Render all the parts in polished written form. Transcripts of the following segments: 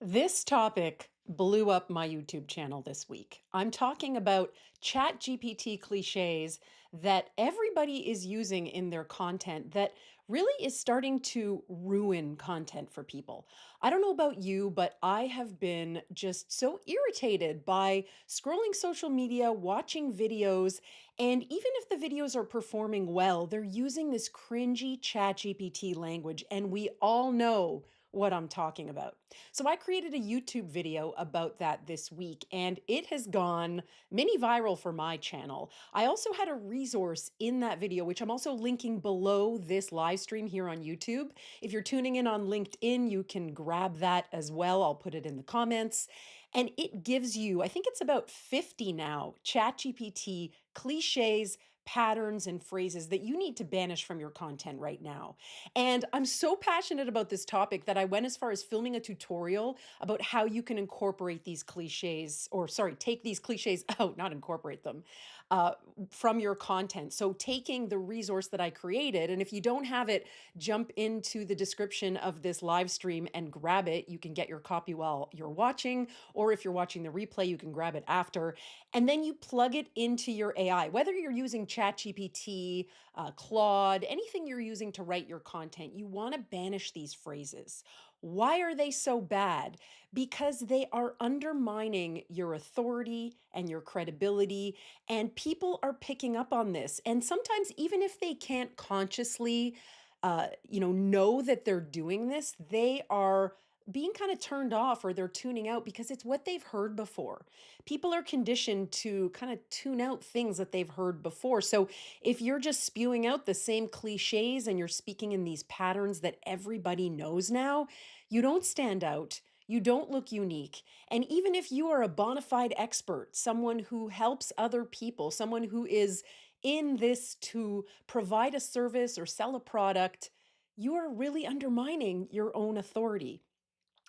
This topic blew up my YouTube channel this week. I'm talking about ChatGPT cliches that everybody is using in their content that really is starting to ruin content for people. I don't know about you, but I have been just so irritated by scrolling social media, watching videos, and even if the videos are performing well, they're using this cringy ChatGPT language, and we all know what I'm talking about. So I created a YouTube video about that this week, and it has gone mini viral for my channel. I also had a resource in that video, which I'm also linking below this live stream here on YouTube. If you're tuning in on LinkedIn, you can grab that as well. I'll put it in the comments. And it gives you, I think it's about 50 now, ChatGPT cliches, patterns, and phrases that you need to banish from your content right now. And I'm so passionate about this topic that I went as far as filming a tutorial about how you can incorporate these cliches, or sorry, take these cliches out, not incorporate them, uh, from your content. So taking the resource that I created, and if you don't have it, jump into the description of this live stream and grab it. You can get your copy while you're watching, or if you're watching the replay, you can grab it after. And then you plug it into your AI, whether you're using ChatGPT, Claude, anything you're using to write your content, you want to banish these phrases. Why are they so bad? Because they are undermining your authority and your credibility, and people are picking up on this. And sometimes, even if they can't consciously, know that they're doing this, they are being kind of turned off or they're tuning out because it's what they've heard before. People are conditioned to kind of tune out things that they've heard before. So if you're just spewing out the same cliches and you're speaking in these patterns that everybody knows now, you don't stand out. You don't look unique. And even if you are a bona fide expert, someone who helps other people, someone who is in this to provide a service or sell a product, you are really undermining your own authority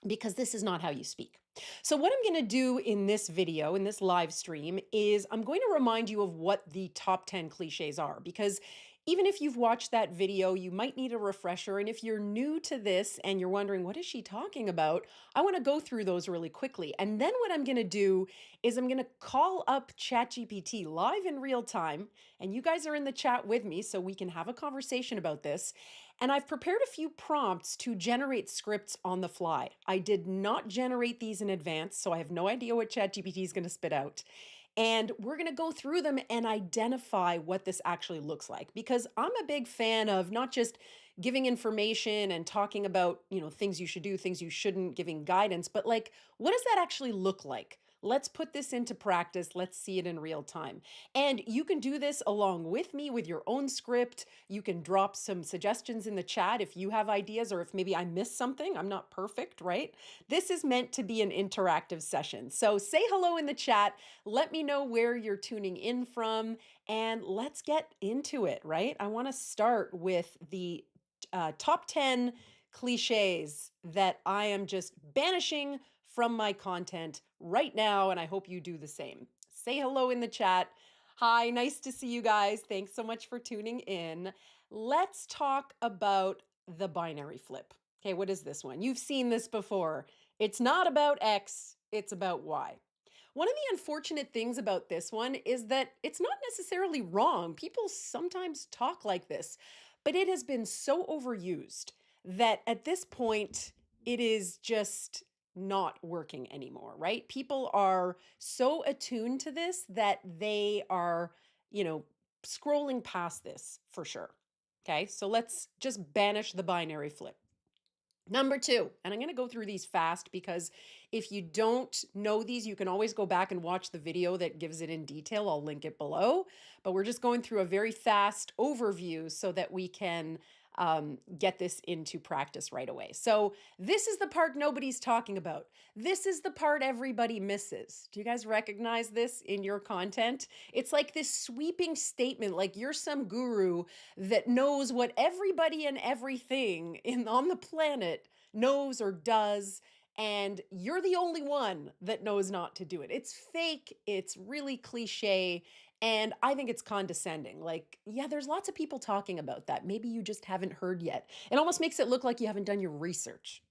because this is not how you speak. So what I'm going to do in this video, in this live stream, is I'm going to remind you of what the top 10 cliches are, because even if you've watched that video, you might need a refresher. And if you're new to this and you're wondering, what is she talking about? I want to go through those really quickly. And then what I'm going to do is I'm going to call up ChatGPT live in real time. And you guys are in the chat with me, so we can have a conversation about this. And I've prepared a few prompts to generate scripts on the fly. I did not generate these in advance, so I have no idea what ChatGPT is going to spit out. And we're going to go through them and identify what this actually looks like, because I'm a big fan of not just giving information and talking about, things you should do, things you shouldn't, giving guidance, but like, what does that actually look like? Let's put this into practice. Let's see it in real time. And you can do this along with me with your own script. You can drop some suggestions in the chat if you have ideas, or if maybe I missed something. I'm not perfect, right? This is meant to be an interactive session. So say hello in the chat. Let me know where you're tuning in from, and let's get into it, right? I want to start with the top 10 cliches that I am just banishing from my content right now, and I hope you do the same. Say hello in the chat. Hi, nice to see you guys. Thanks so much for tuning in. Let's talk about the binary flip. Okay, what is this one? You've seen this before. It's not about X, it's about Y. One of the unfortunate things about this one is that it's not necessarily wrong. People sometimes talk like this, but it has been so overused that at this point, it is just not working anymore, right? People are so attuned to this that they are, you know, scrolling past this for sure. Okay, so let's just banish the binary flip. Number two, and I'm going to go through these fast because if you don't know these, you can always go back and watch the video that gives it in detail. I'll link it below. But we're just going through a very fast overview so that we can get this into practice right away. So this is the part nobody's talking about. This is the part everybody misses. Do you guys recognize this in your content? It's like this sweeping statement, like you're some guru that knows what everybody and everything on the planet knows or does, and you're the only one that knows not to do it. It's fake, it's really cliche, and I think it's condescending. Like, yeah, there's lots of people talking about that. Maybe you just haven't heard yet. It almost makes it look like you haven't done your research.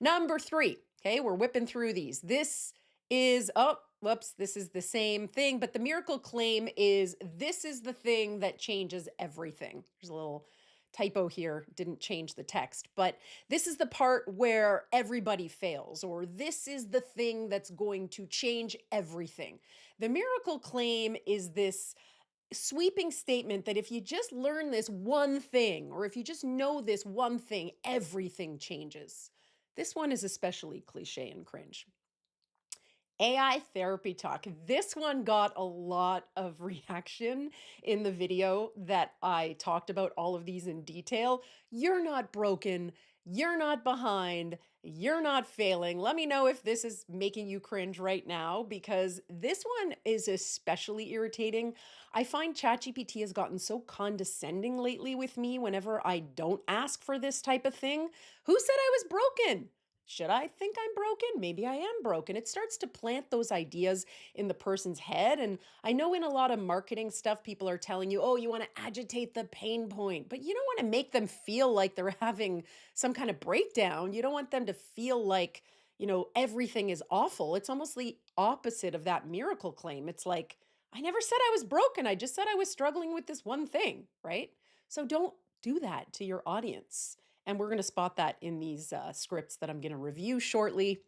Number three, Okay, we're whipping through these. This is, oh, whoops, this is the same thing, but the miracle claim is this is the thing that changes everything. There's a little typo here, didn't change the text, but this is the part where everybody fails, or this is the thing that's going to change everything. The miracle claim is this sweeping statement that if you just learn this one thing, or if you just know this one thing, everything changes. This one is especially cliche and cringe. AI therapy talk. This one got a lot of reaction in the video that I talked about all of these in detail. You're not broken. You're not behind. You're not failing. Let me know if this is making you cringe right now, because this one is especially irritating. I find ChatGPT has gotten so condescending lately with me whenever I don't ask for this type of thing. Who said I was broken? Should I think I'm broken? Maybe I am broken. It starts to plant those ideas in the person's head. And I know in a lot of marketing stuff, people are telling you, oh, you want to agitate the pain point, but you don't want to make them feel like they're having some kind of breakdown. You don't want them to feel like, everything is awful. It's almost the opposite of that miracle claim. It's like, I never said I was broken. I just said I was struggling with this one thing, right? So don't do that to your audience. And we're going to spot that in these scripts that I'm going to review shortly.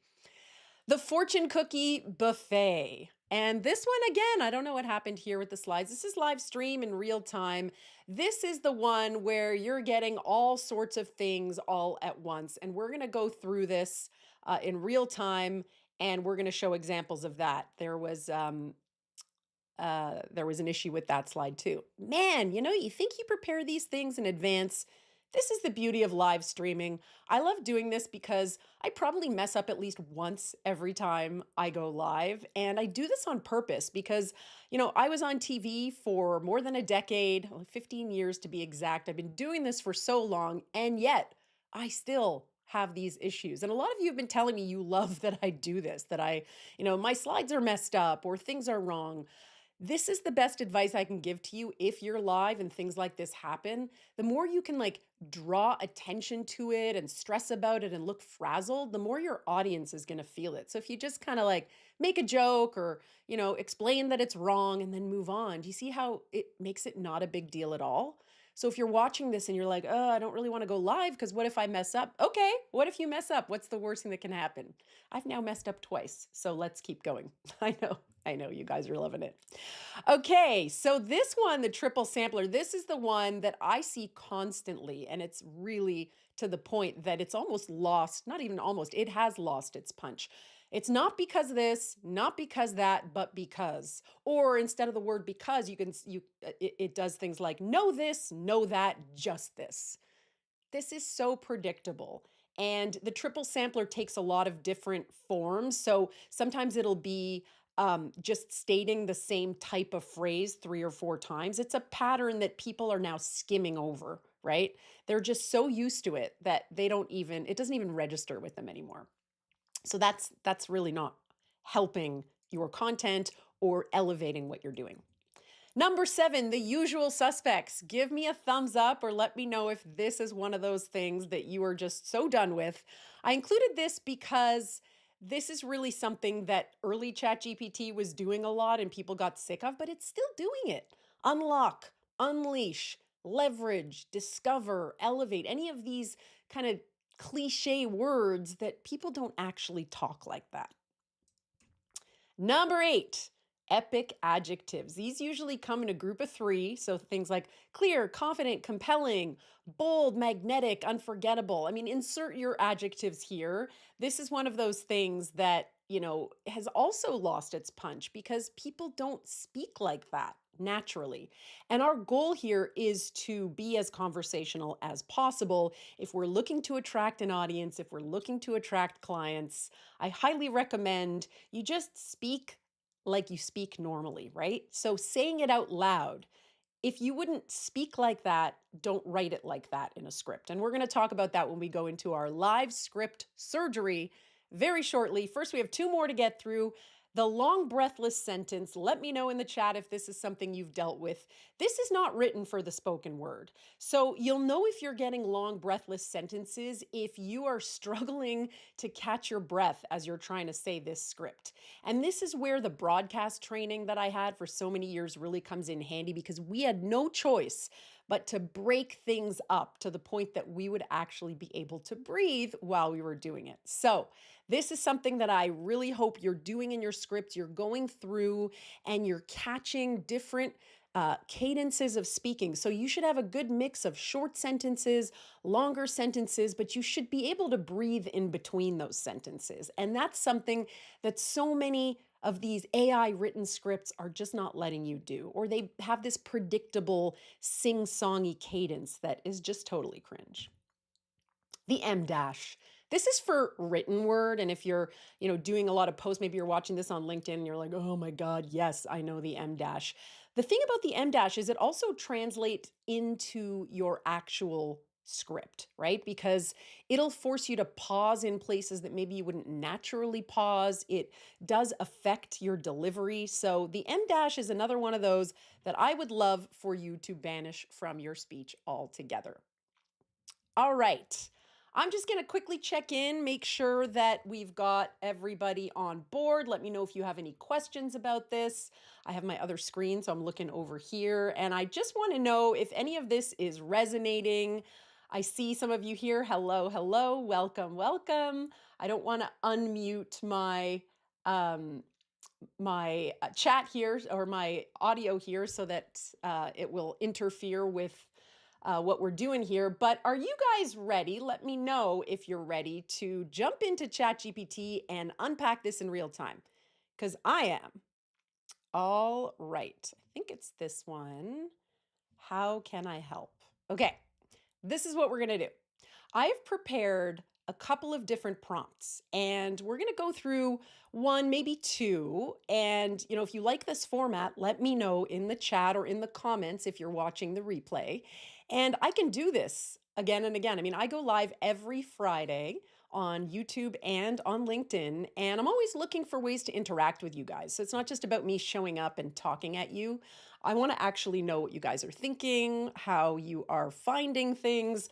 The fortune cookie buffet. And this one, again, I don't know what happened here with the slides. This is live stream in real time. This is the one where you're getting all sorts of things all at once. And we're going to go through this in real time, and we're going to show examples of that. There was an issue with that slide too. Man, you think you prepare these things in advance. This is the beauty of live streaming. I love doing this because I probably mess up at least once every time I go live. And I do this on purpose because, I was on TV for more than a decade, 15 years to be exact. I've been doing this for so long, and yet I still have these issues. And a lot of you have been telling me you love that I do this, that my slides are messed up or things are wrong. This is the best advice I can give to you if you're live and things like this happen. The more you can draw attention to it and stress about it and look frazzled, the more your audience is going to feel it. So if you just kind of make a joke or, explain that it's wrong and then move on, do you see how it makes it not a big deal at all? So if you're watching this and you're like, oh, I don't really want to go live because what if I mess up? Okay, what if you mess up? What's the worst thing that can happen? I've now messed up twice, so let's keep going. I know you guys are loving it. Okay, so this one, the triple sampler, this is the one that I see constantly, and it's really to the point that it's almost lost, not even almost, it has lost its punch. It's not because this, not because that, but because. Or instead of the word because, it does things like know this, know that, just this. This is so predictable. And the triple sampler takes a lot of different forms. So sometimes it'll be just stating the same type of phrase 3 or 4 times. It's a pattern that people are now skimming over, right? They're just so used to it that it doesn't even register with them anymore. So that's really not helping your content or elevating what you're doing. Number 7, the usual suspects. Give me a thumbs up or let me know if this is one of those things that you are just so done with. I included this because this is really something that early ChatGPT was doing a lot and people got sick of, but it's still doing it. Unlock, unleash, leverage, discover, elevate, any of these kind of cliche words that people don't actually talk like that. Number 8, epic adjectives. These usually come in a group of 3. So things like clear, confident, compelling, bold, magnetic, unforgettable. I mean, insert your adjectives here. This is one of those things that, has also lost its punch because people don't speak like that naturally. And our goal here is to be as conversational as possible. If we're looking to attract an audience, if we're looking to attract clients, I highly recommend you just speak like you speak normally, right? So saying it out loud. If you wouldn't speak like that, don't write it like that in a script. And we're going to talk about that when we go into our live script surgery very shortly. First, we have 2 more to get through. The long breathless sentence, let me know in the chat if this is something you've dealt with. This is not written for the spoken word. So you'll know if you're getting long breathless sentences if you are struggling to catch your breath as you're trying to say this script. And this is where the broadcast training that I had for so many years really comes in handy because we had no choice but to break things up to the point that we would actually be able to breathe while we were doing it. So, this is something that I really hope you're doing in your script. You're going through and you're catching different cadences of speaking. So you should have a good mix of short sentences, longer sentences, but you should be able to breathe in between those sentences. And that's something that so many of these AI written scripts are just not letting you do, or they have this predictable sing songy cadence that is just totally cringe. The M dash. This is for written word. And if you're, doing a lot of posts, maybe you're watching this on LinkedIn and you're like, oh my God, yes, I know the M dash. The thing about the M dash is it also translates into your actual script, right? Because it'll force you to pause in places that maybe you wouldn't naturally pause. It does affect your delivery. So the M dash is another one of those that I would love for you to banish from your speech altogether. All right. I'm just going to quickly check in, make sure that we've got everybody on board. Let me know if you have any questions about this. I have my other screen, so I'm looking over here. And I just want to know if any of this is resonating. I see some of you here. Hello, hello. Welcome, welcome. I don't want to unmute um, my chat here or my audio here so that it will interfere with what we're doing here. But are you guys ready? Let me know if you're ready to jump into ChatGPT and unpack this in real time, because I am. All right. I think it's this one. How can I help? Okay. This is what we're going to do. I've prepared a couple of different prompts and we're going to go through one, maybe two. And, if you like this format, let me know in the chat or in the comments if you're watching the replay. And I can do this again and again. I mean, I go live every Friday on YouTube and on LinkedIn, and I'm always looking for ways to interact with you guys. So it's not just about me showing up and talking at you. I want to actually know what you guys are thinking, how you are finding things.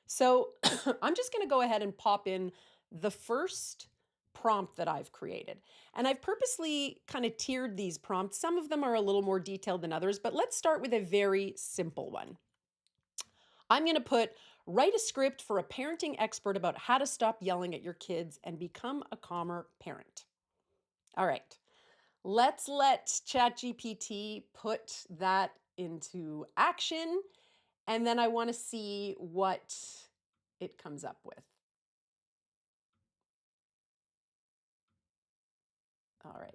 So I'm just going to go ahead and pop in the first prompt that I've created. And I've purposely kind of tiered these prompts. Some of them are a little more detailed than others, but let's start with a very simple one. I'm going to put write a script for a parenting expert about how to stop yelling at your kids and become a calmer parent. All right. Let's let ChatGPT put that into action. And then I want to see what it comes up with. All right.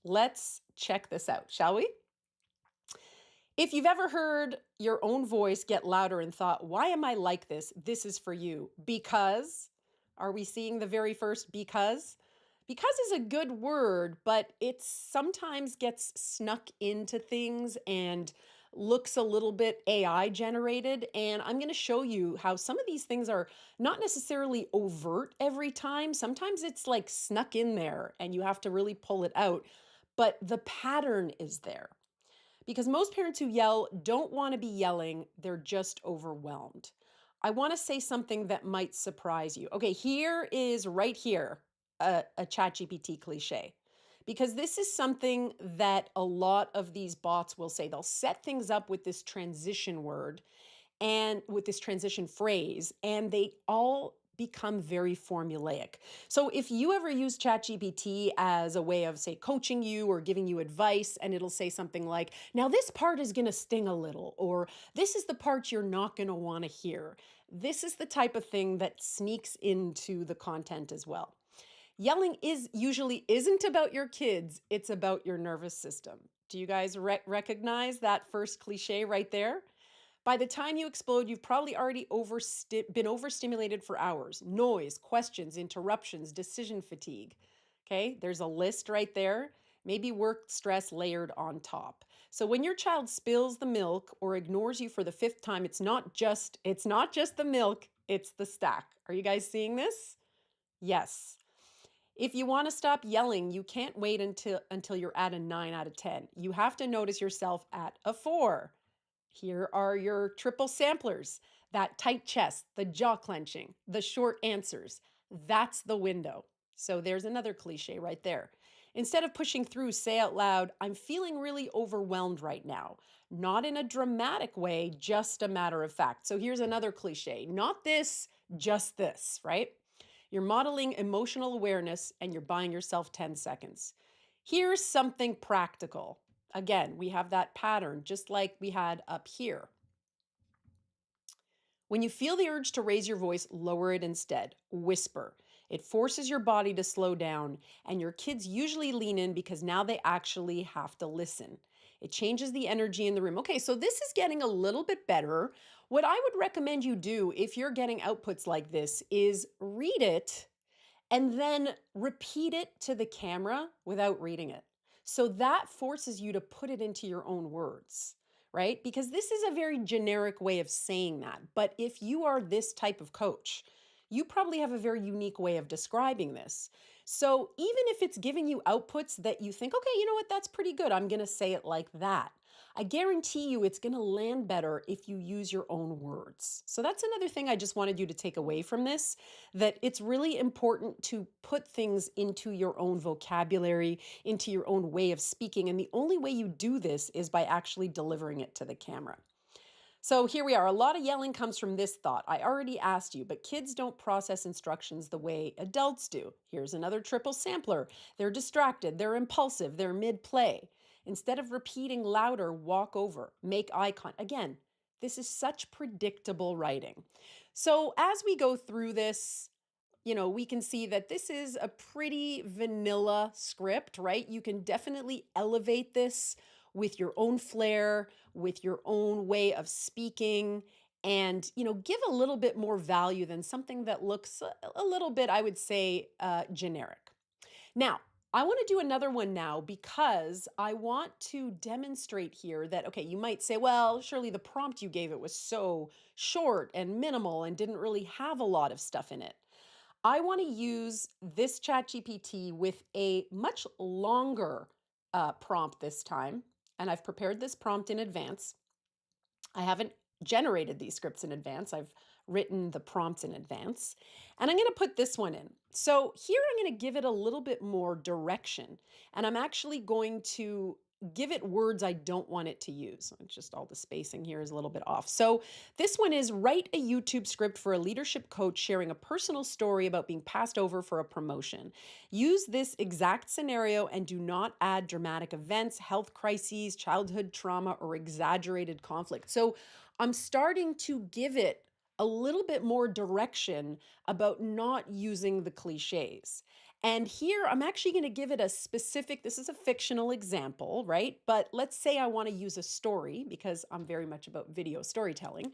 Let's check this out, shall we? If you've ever heard your own voice get louder and thought, why am I like this? This is for you. Because, are we seeing the very first because? Because is a good word, but it sometimes gets snuck into things and looks a little bit AI generated. And I'm going to show you how some of these things are not necessarily overt every time. Sometimes it's like snuck in there and you have to really pull it out. But the pattern is there. Because most parents who yell don't want to be yelling, they're just overwhelmed. I want to say something that might surprise you. Okay, here is right here a ChatGPT cliche. Because this is something that a lot of these bots will say. They'll set things up with this transition word and with this transition phrase, and they all become very formulaic. So if you ever use ChatGPT as a way of, say, coaching you or giving you advice, and it'll say something like, now this part is going to sting a little, or this is the part you're not going to want to hear. This is the type of thing that sneaks into the content as well. Yelling usually isn't about your kids, it's about your nervous system. Do you guys recognize that first cliche right there? By the time you explode, you've probably already been overstimulated for hours. Noise, questions, interruptions, decision fatigue. Okay, there's a list right there. Maybe work stress layered on top. So when your child spills the milk or ignores you for the fifth time, it's not just the milk, it's the stack. Are you guys seeing this? Yes. If you want to stop yelling, you can't wait until you're at a 9 out of 10. You have to notice yourself at a 4. Here are your triple samplers: that tight chest, the jaw clenching, the short answers. That's the window. So there's another cliche right there. Instead of pushing through, say out loud, I'm feeling really overwhelmed right now. Not in a dramatic way, just a matter of fact. So here's another cliche: not this, just this, right? You're modeling emotional awareness and you're buying yourself 10 seconds. Here's something practical. Again, we have that pattern just like we had up here. When you feel the urge to raise your voice, lower it instead. Whisper. It forces your body to slow down, and your kids usually lean in because now they actually have to listen. It changes the energy in the room. Okay, so this is getting a little bit better. What I would recommend you do if you're getting outputs like this is read it and then repeat it to the camera without reading it. So that forces you to put it into your own words, right? Because this is a very generic way of saying that. But if you are this type of coach, you probably have a very unique way of describing this. So even if it's giving you outputs that you think, okay, you know what, that's pretty good, I'm going to say it like that. I guarantee you it's going to land better if you use your own words. So that's another thing I just wanted you to take away from this, that it's really important to put things into your own vocabulary, into your own way of speaking. And the only way you do this is by actually delivering it to the camera. So here we are. A lot of yelling comes from this thought. I already asked you, but kids don't process instructions the way adults do. Here's another triple sampler. They're distracted, they're impulsive, they're mid play. Instead of repeating louder, walk over, make eye contact. Again, this is such predictable writing. So as we go through this, we can see that this is a pretty vanilla script, right? You can definitely elevate this with your own flair, with your own way of speaking, and give a little bit more value than something that looks a little bit, I would say, generic. Now, I want to do another one now because I want to demonstrate here that, okay, you might say, well, surely the prompt you gave it was so short and minimal and didn't really have a lot of stuff in it. I want to use this ChatGPT with a much longer prompt this time. And I've prepared this prompt in advance. I haven't generated these scripts in advance. I've written the prompts in advance. And I'm going to put this one in. So here I'm going to give it a little bit more direction. And I'm actually going to give it words I don't want it to use. It's just all the spacing here is a little bit off. So this one is: write a YouTube script for a leadership coach sharing a personal story about being passed over for a promotion. Use this exact scenario and do not add dramatic events, health crises, childhood trauma, or exaggerated conflict. So I'm starting to give it a little bit more direction about not using the cliches. And here I'm actually going to give it a specific, this is a fictional example, right? But let's say I want to use a story because I'm very much about video storytelling.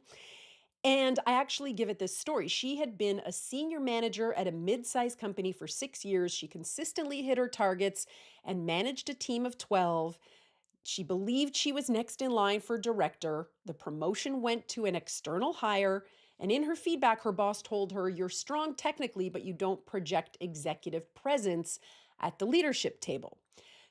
And I actually give it this story. She had been a senior manager at a mid-sized company for 6 years. She consistently hit her targets and managed a team of 12. She believed she was next in line for director. The promotion went to an external hire. And in her feedback, her boss told her, you're strong technically, but you don't project executive presence at the leadership table.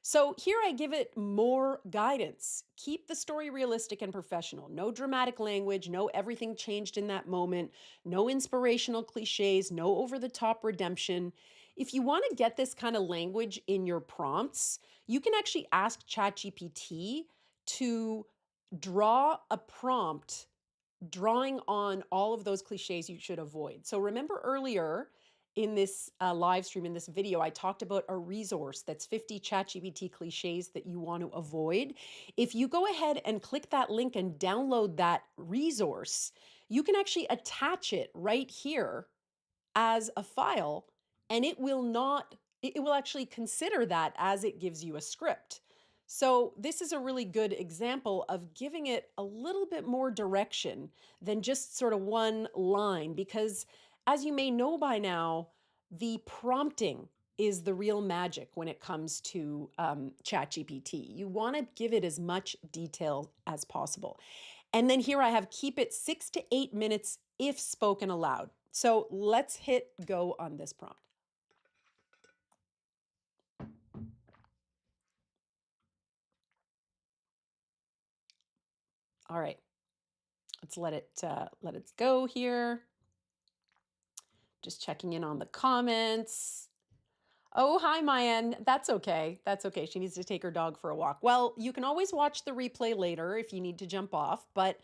So here I give it more guidance. Keep the story realistic and professional. No dramatic language, no everything changed in that moment, no inspirational cliches, no over the top redemption. If you want to get this kind of language in your prompts, you can actually ask ChatGPT to draw a prompt drawing on all of those cliches you should avoid. So remember earlier in this live stream, in this video, I talked about a resource that's 50 ChatGPT cliches that you want to avoid. If you go ahead and click that link and download that resource, you can actually attach it right here as a file, and it will actually consider that as it gives you a script. So this is a really good example of giving it a little bit more direction than just sort of one line, because as you may know by now, the prompting is the real magic when it comes to ChatGPT. You want to give it as much detail as possible. And then here I have keep it 6 to 8 minutes if spoken aloud. So let's hit go on this prompt. All right, let's let it go here. Just checking in on the comments. Oh, hi, Mayan. That's okay. That's okay. She needs to take her dog for a walk. Well, you can always watch the replay later if you need to jump off, but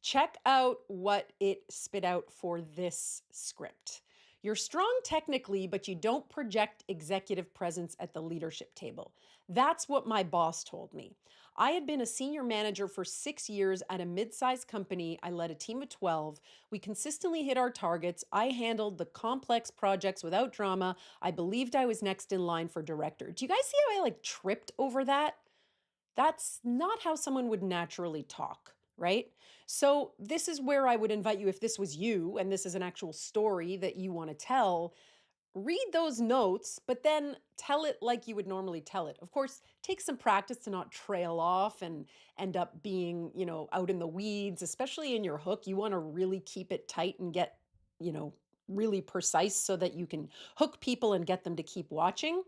check out what it spit out for this script. You're strong technically, but you don't project executive presence at the leadership table. That's what my boss told me. I had been a senior manager for 6 years at a mid sized company. I led a team of 12. We consistently hit our targets. I handled the complex projects without drama. I believed I was next in line for director. Do you guys see how I like tripped over that? That's not how someone would naturally talk, right? So, this is where I would invite you, if this was you and this is an actual story that you want to tell, read those notes, but then tell it like you would normally tell it. Of course, take some practice to not trail off and end up being, out in the weeds, especially in your hook. You want to really keep it tight and get, you know, really precise so that you can hook people and get them to keep watching.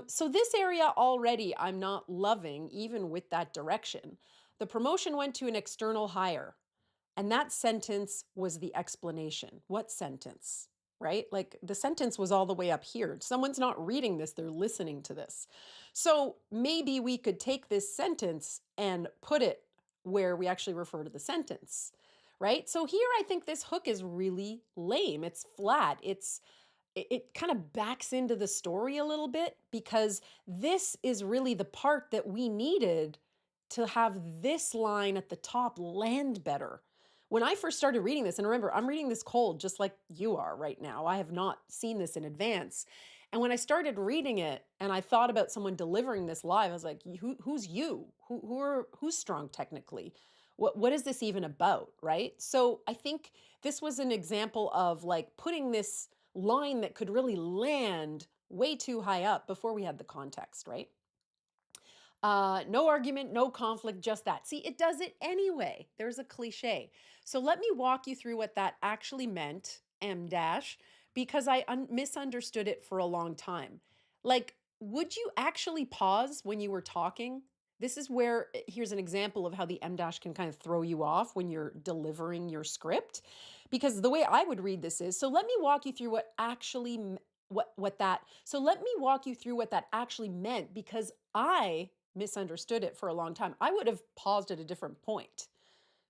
So this area already I'm not loving, even with that direction. The promotion went to an external hire. And that sentence was the explanation. What sentence? Right? Like the sentence was all the way up here. Someone's not reading this, they're listening to this. So maybe we could take this sentence and put it where we actually refer to the sentence. Right? So here I think this hook is really lame. It's flat. It kind of backs into the story a little bit because this is really the part that we needed to have this line at the top land better. When I first started reading this, and remember, I'm reading this cold just like you are right now. I have not seen this in advance. And when I started reading it and I thought about someone delivering this live, I was like, who's you? Who's strong technically? What is this even about? Right. So I think this was an example of like putting this line that could really land way too high up before we had the context, right? No argument, no conflict, just that. See, it does it anyway. There's a cliche. So let me walk you through what that actually meant, M dash, because I misunderstood it for a long time. Like, would you actually pause when you were talking? This is where here's an example of how the M dash can kind of throw you off when you're delivering your script. Because the way I would read this is, so let me walk you through what actually what that so let me walk you through what that actually meant because I misunderstood it for a long time. I would have paused at a different point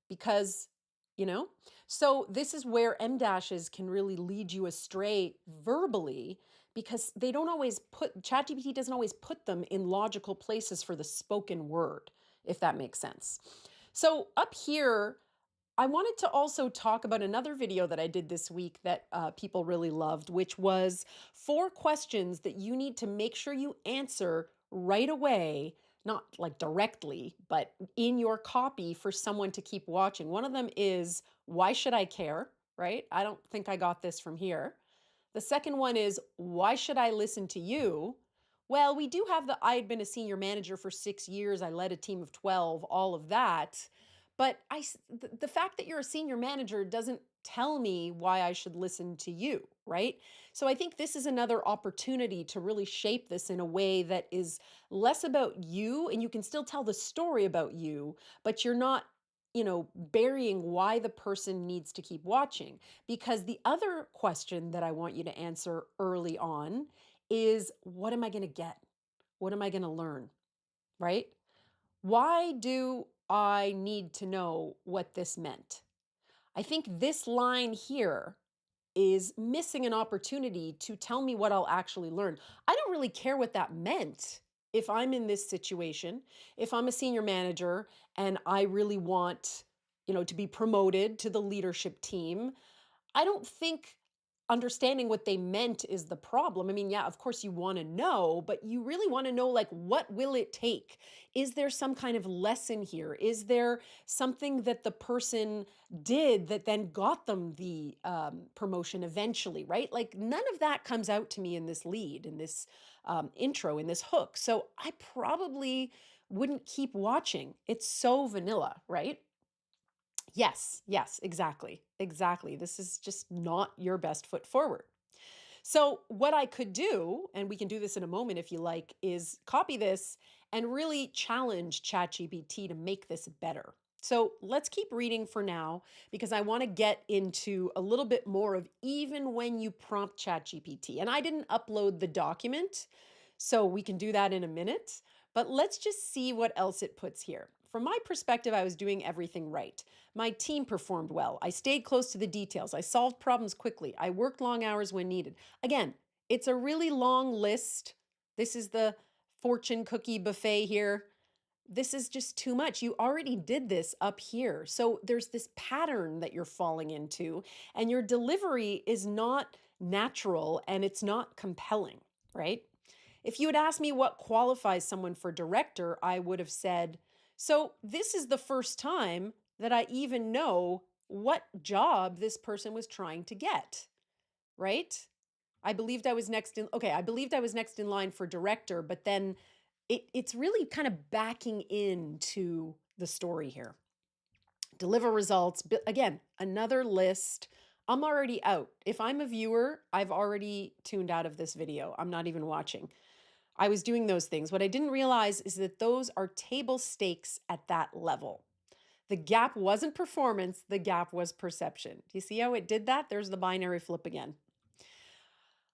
because, you know, so this is where M dashes can really lead you astray verbally because they don't always put, ChatGPT doesn't always put them in logical places for the spoken word, if that makes sense. So up here, I wanted to also talk about another video that I did this week that people really loved, which was 4 questions that you need to make sure you answer right away, not like directly, but in your copy for someone to keep watching. One of them is, why should I care? Right? I don't think I got this from here. The second one is, why should I listen to you? Well, we do have the I had been a senior manager for 6 years, I led a team of 12, all of that. But the fact that you're a senior manager doesn't tell me why I should listen to you, right? So I think this is another opportunity to really shape this in a way that is less about you, and you can still tell the story about you, but you're not, burying why the person needs to keep watching. Because the other question that I want you to answer early on is, what am I going to get? What am I going to learn? Right? Why do I need to know what this meant? I think this line here is missing an opportunity to tell me what I'll actually learn. I don't really care what that meant if I'm in this situation, if I'm a senior manager and I really want, to be promoted to the leadership team. I don't think understanding what they meant is the problem. I mean, yeah, of course you want to know, but you really want to know, like, what will it take? Is there some kind of lesson here? Is there something that the person did that then got them the promotion eventually, right? Like, none of that comes out to me in this lead, in this intro, in this hook. So I probably wouldn't keep watching. It's so vanilla, right? Yes, yes, exactly. Exactly. This is just not your best foot forward. So, what I could do, and we can do this in a moment if you like, is copy this and really challenge ChatGPT to make this better. So let's keep reading for now because I want to get into a little bit more of even when you prompt ChatGPT. And I didn't upload the document, so we can do that in a minute. But let's just see what else it puts here. From my perspective, I was doing everything right. My team performed well. I stayed close to the details. I solved problems quickly. I worked long hours when needed. Again, it's a really long list. This is the fortune cookie buffet here. This is just too much. You already did this up here. So there's this pattern that you're falling into, and your delivery is not natural and it's not compelling, right? If you had asked me what qualifies someone for director, I would have said, so this is the first time that I even know what job this person was trying to get, right? I believed I was next in line for director, but then it's really kind of backing into the story here. Deliver results. But again, another list. I'm already out. If I'm a viewer, I've already tuned out of this video. I'm not even watching. I was doing those things. What I didn't realize is that those are table stakes at that level. The gap wasn't performance, the gap was perception. Do you see how it did that? There's the binary flip again.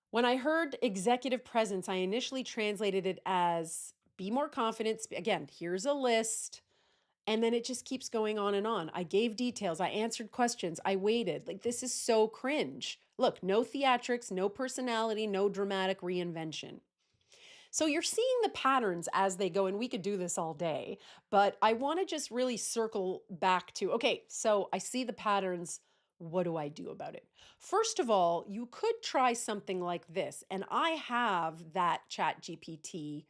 When I heard executive presence, I initially translated it as be more confident. Again, here's a list. And then it just keeps going on and on. I gave details. I answered questions. I waited. Like, this is so cringe. Look, no theatrics, no personality, no dramatic reinvention. So you're seeing the patterns as they go, and we could do this all day, but I want to just really circle back to okay, so I see the patterns. What do I do about it? First of all, you could try something like this, and I have that Chat GPT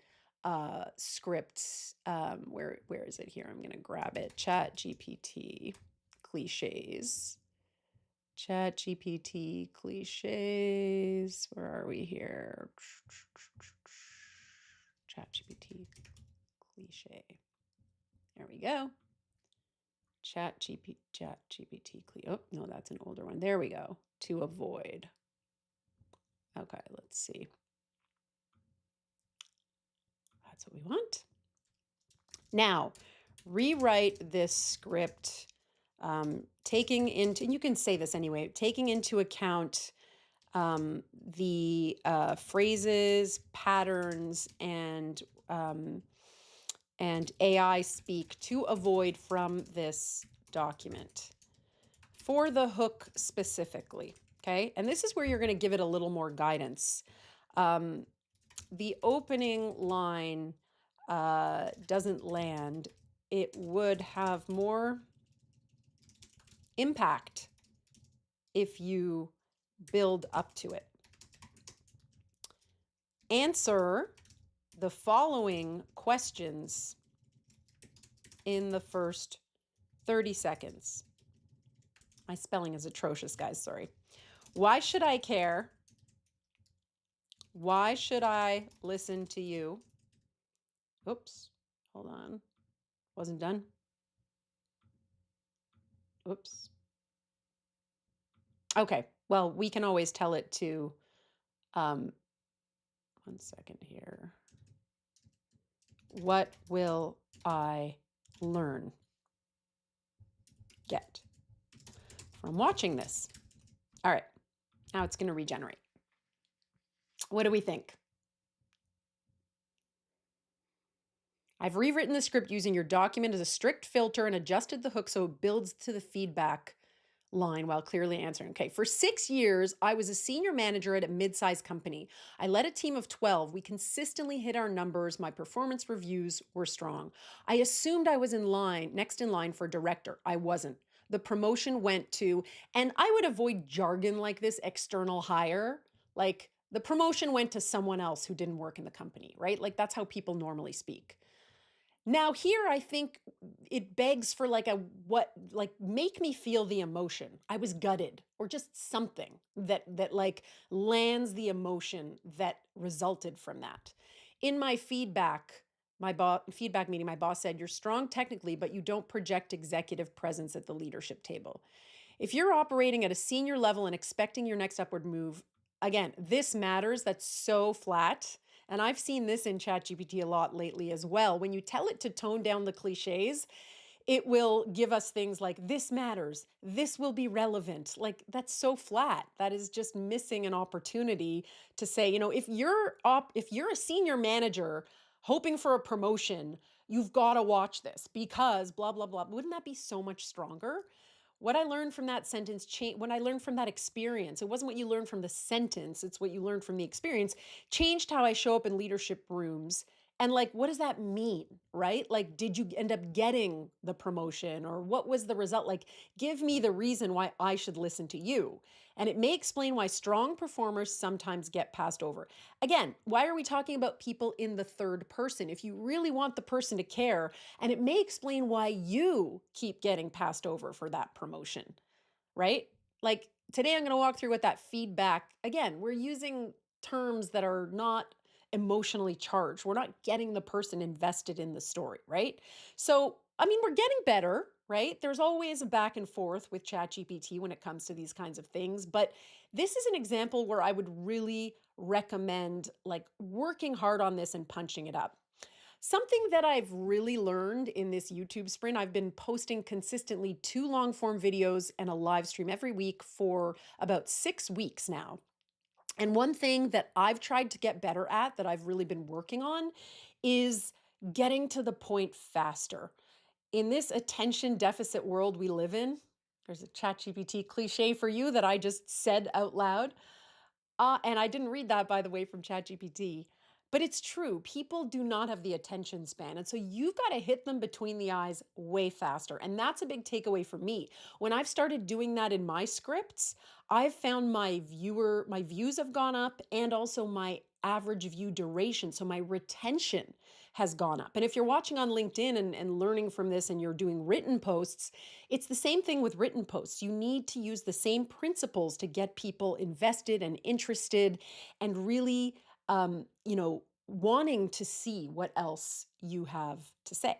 script. Where is it here? I'm going to grab it. Chat GPT cliches. Chat GPT cliches. Where are we here? Chat GPT cliche. There we go. Chat GPT. Oh, no, that's an older one. There we go. To avoid. Okay, let's see. That's what we want. Now, rewrite this script, taking into, and you can say this anyway, taking into account the phrases, patterns, and AI speak to avoid from this document for the hook specifically. Okay, and this is where you're going to give it a little more guidance. The opening line doesn't land. It would have more impact if you build up to it. Answer the following questions in the first 30 seconds. My spelling is atrocious, guys. Sorry. Why should I care? Why should I listen to you? Oops. Hold on. Wasn't done. Oops. Okay. Well, we can always tell it to, 1 second here. What will I learn? Get from watching this. All right, now it's going to regenerate. What do we think? I've rewritten the script using your document as a strict filter and adjusted the hook so it builds to the feedback line while clearly answering. Okay, for 6 years, I was a senior manager at a mid-sized company. I led a team of 12. We consistently hit our numbers. My performance reviews were strong. I assumed I was next in line for director. I wasn't. The promotion went to, and I would avoid jargon like this, external hire. Like the promotion went to someone else who didn't work in the company, right? Like that's how people normally speak. Now here I think it begs for like make me feel the emotion. I was gutted or just something that like lands the emotion that resulted from that. In my feedback, feedback meeting, my boss said, "You're strong technically, but you don't project executive presence at the leadership table. If you're operating at a senior level and expecting your next upward move, again, this matters. That's so flat." And I've seen this in ChatGPT a lot lately as well. When you tell it to tone down the cliches, It will give us things like this matters, this will be relevant. Like that's so flat. That is just missing an opportunity to say, if you're a senior manager hoping for a promotion, you've got to watch this because blah blah blah. Wouldn't that be so much stronger? What I learned from that sentence changed when I learned from that experience. It wasn't what you learned from the sentence, it's what you learned from the experience, changed how I show up in leadership rooms. And like, what does that mean? Right? Like, did you end up getting the promotion or what was the result? Like, give me the reason why I should listen to you. And it may explain why strong performers sometimes get passed over. Again, why are we talking about people in the third person? If you really want the person to care, and it may explain why you keep getting passed over for that promotion, right? Like today, I'm going to walk through what that feedback, again, we're using terms that are not emotionally charged. We're not getting the person invested in the story, right? So, I mean, we're getting better, right? There's always a back and forth with ChatGPT when it comes to these kinds of things. But this is an example where I would really recommend like working hard on this and punching it up. Something that I've really learned in this YouTube sprint, I've been posting consistently 2 long form videos and a live stream every week for about 6 weeks now. And one thing that I've tried to get better at that I've really been working on is getting to the point faster. In this attention deficit world we live in, there's a ChatGPT cliche for you that I just said out loud. And I didn't read that, by the way, from ChatGPT. But it's true. People do not have the attention span. And so you've got to hit them between the eyes way faster. And that's a big takeaway for me. When I've started doing that in my scripts, I've found my views have gone up and also my average view duration. So my retention has gone up. And if you're watching on LinkedIn and learning from this and you're doing written posts, it's the same thing with written posts. You need to use the same principles to get people invested and interested and really, wanting to see what else you have to say.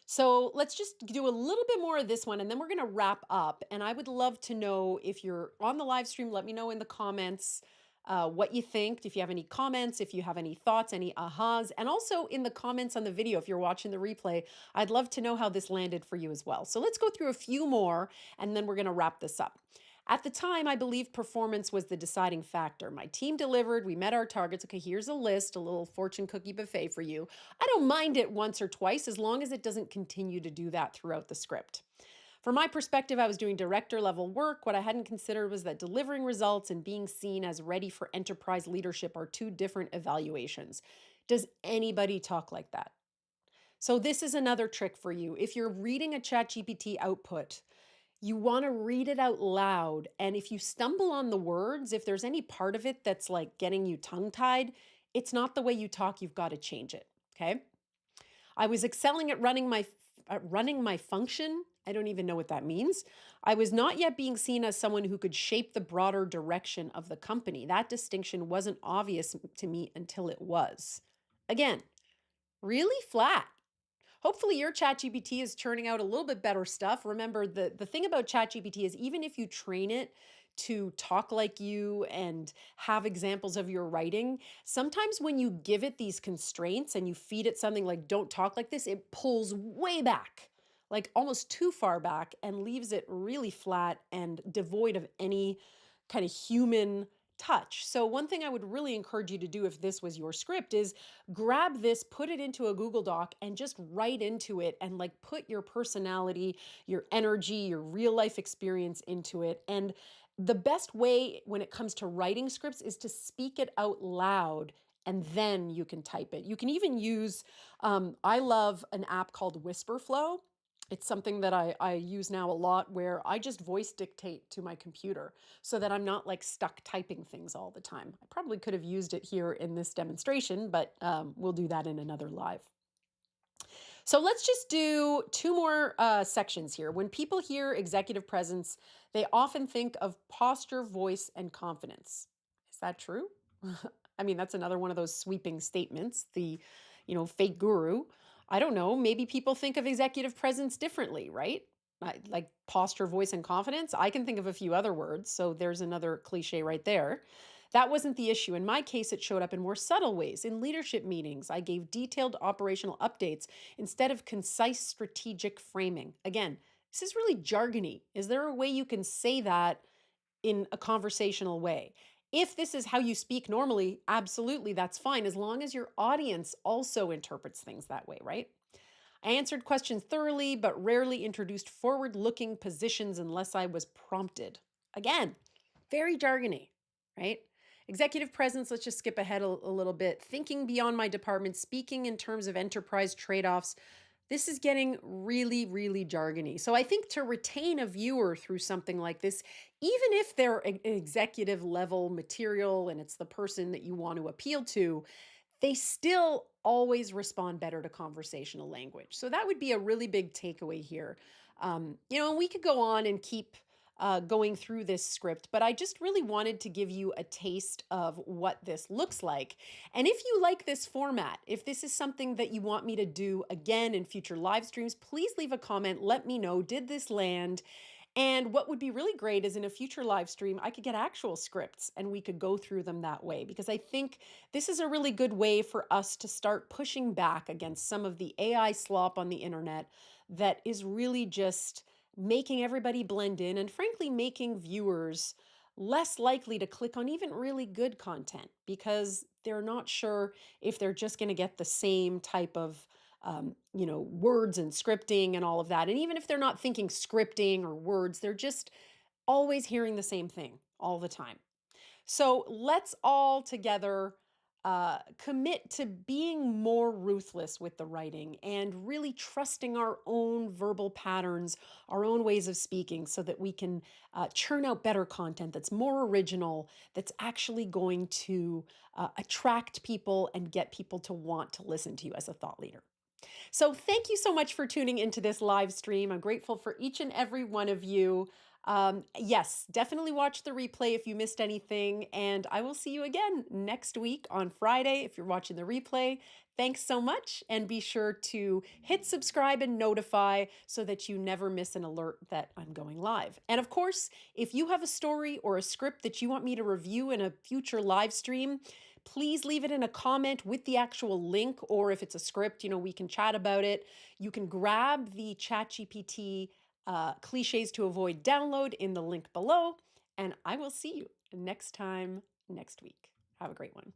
So let's just do a little bit more of this one and then we're going to wrap up. And I would love to know if you're on the live stream, let me know in the comments what you think. If you have any comments, if you have any thoughts, any ahas, and also in the comments on the video, if you're watching the replay, I'd love to know how this landed for you as well. So let's go through a few more and then we're going to wrap this up. At the time, I believe performance was the deciding factor. My team delivered, we met our targets. Okay, here's a list, a little fortune cookie buffet for you. I don't mind it once or twice as long as it doesn't continue to do that throughout the script. From my perspective, I was doing director level work. What I hadn't considered was that delivering results and being seen as ready for enterprise leadership are two different evaluations. Does anybody talk like that? So this is another trick for you. If you're reading a ChatGPT output, you want to read it out loud. And if you stumble on the words, if there's any part of it that's like getting you tongue-tied, it's not the way you talk. You've got to change it. Okay. I was excelling at running my function. I don't even know what that means. I was not yet being seen as someone who could shape the broader direction of the company. That distinction wasn't obvious to me until it was. Again, really flat. Hopefully your ChatGPT is churning out a little bit better stuff. Remember, the thing about ChatGPT is even if you train it to talk like you and have examples of your writing, sometimes when you give it these constraints and you feed it something like don't talk like this, it pulls way back, like almost too far back and leaves it really flat and devoid of any kind of human touch. So one thing I would really encourage you to do if this was your script is grab this, put it into a Google Doc and just write into it and like put your personality, your energy, your real life experience into it. And the best way when it comes to writing scripts is to speak it out loud and then you can type it. You can even use, I love an app called Whisperflow. It's something that I use now a lot where I just voice dictate to my computer so that I'm not like stuck typing things all the time. I probably could have used it here in this demonstration, but we'll do that in another live. So let's just do 2 more sections here. When people hear executive presence, they often think of posture, voice, and confidence. Is that true? I mean, that's another one of those sweeping statements, the, fake guru. I don't know, maybe people think of executive presence differently, right? Like posture, voice, and confidence. I can think of a few other words. So there's another cliche right there. That wasn't the issue. In my case, it showed up in more subtle ways. In leadership meetings, I gave detailed operational updates instead of concise strategic framing. Again, this is really jargony. Is there a way you can say that in a conversational way? If this is how you speak normally, absolutely, that's fine, as long as your audience also interprets things that way, right? I answered questions thoroughly, but rarely introduced forward looking positions unless I was prompted. Again, very jargony, right? Executive presence, let's just skip ahead a little bit. Thinking beyond my department, speaking in terms of enterprise trade offs. This is getting really, really jargony. So I think to retain a viewer through something like this, even if they're executive level material and it's the person that you want to appeal to, they still always respond better to conversational language. So that would be a really big takeaway here. And we could go on and keep going through this script, but I just really wanted to give you a taste of what this looks like. And if you like this format, if this is something that you want me to do again in future live streams, please leave a comment. Let me know, did this land? And what would be really great is in a future live stream, I could get actual scripts and we could go through them that way, because I think this is a really good way for us to start pushing back against some of the AI slop on the internet that is really just making everybody blend in and, frankly, making viewers less likely to click on even really good content because they're not sure if they're just going to get the same type of words and scripting and all of that. And even if they're not thinking scripting or words, they're just always hearing the same thing all the time. So let's all together commit to being more ruthless with the writing and really trusting our own verbal patterns, our own ways of speaking, so that we can churn out better content that's more original, that's actually going to attract people and get people to want to listen to you as a thought leader. So thank you so much for tuning into this live stream. I'm grateful for each and every one of you. Yes, definitely watch the replay if you missed anything. And I will see you again next week on Friday if you're watching the replay. Thanks so much. And be sure to hit subscribe and notify so that you never miss an alert that I'm going live. And of course, if you have a story or a script that you want me to review in a future live stream, please leave it in a comment with the actual link, or if it's a script, we can chat about it. You can grab the ChatGPT cliches to avoid download in the link below, and I will see you next time next week. Have a great one.